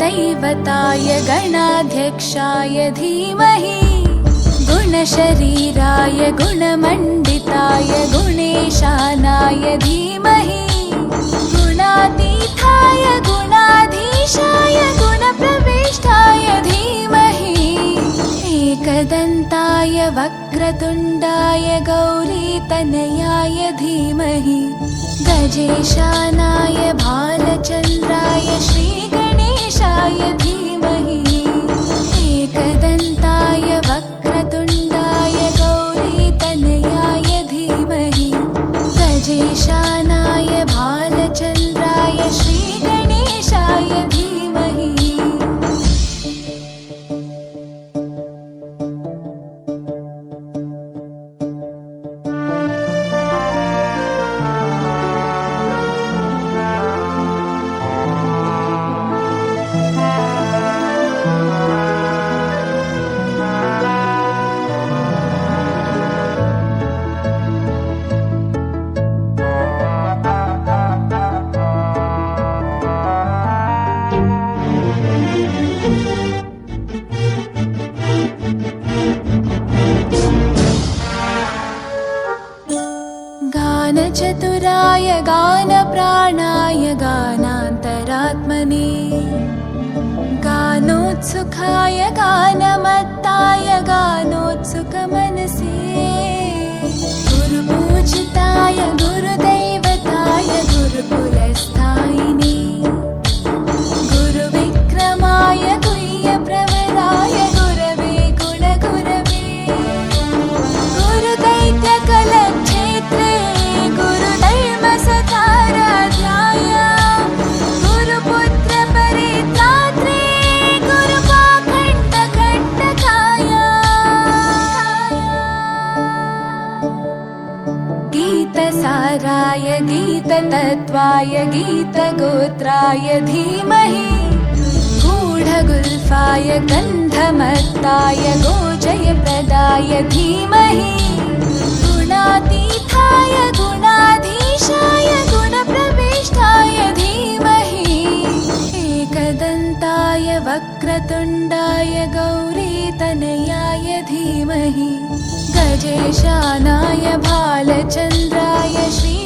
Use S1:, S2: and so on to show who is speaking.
S1: गुरुदैवताय गणाध्यक्षाय धीमहि गुणशरीराय गुणमण्डिताय गुणेशानाय धीमहि गुणातीताय गुणाधीशाय गुणप्रविष्टाय धीमहि एकदन्ताय वक्रतुण्डाय गौरीतनयाय धीमहि गजेशानाय भालचन्द्राय श्रीगणेशाय धीमहि एकदन्ताय वक्रतुण्डाय गौरीतनयाय धीमहि गजेशानाय भालचन्द्राय श्रीगणेशाय धीमहि गानचतुराय गानप्राणाय गानान्तरात्मने गानोत्सुकाय गानमत्ताय गानोत्सुकमनसे गुरुपूजिताय गुरुदैवताय गुरुकुलस्थायिने गुरुविक्रमाय गुह्यप्रवराय गुरवे गुणगुरवे गुरुदैत्यकलक्षेत्रे गुरुधर्मसताराध्याय गुरुपुत्रपरित्रात्रे गुरुपाखण्डकण्टकाय गीतसाराय गीततत्त्वाय गीतगोत्राय धीमहि गूढगुल्फाय गन्धमत्ताय गोजयप्रदाय धीमहि गुणातीताय गुणाधीशाय गुणप्रविष्टाय धीमहि एकदन्ताय वक्रतुण्डाय गौरीतनयाय धीमहि गजेशानाय भालचन्द्राय श्री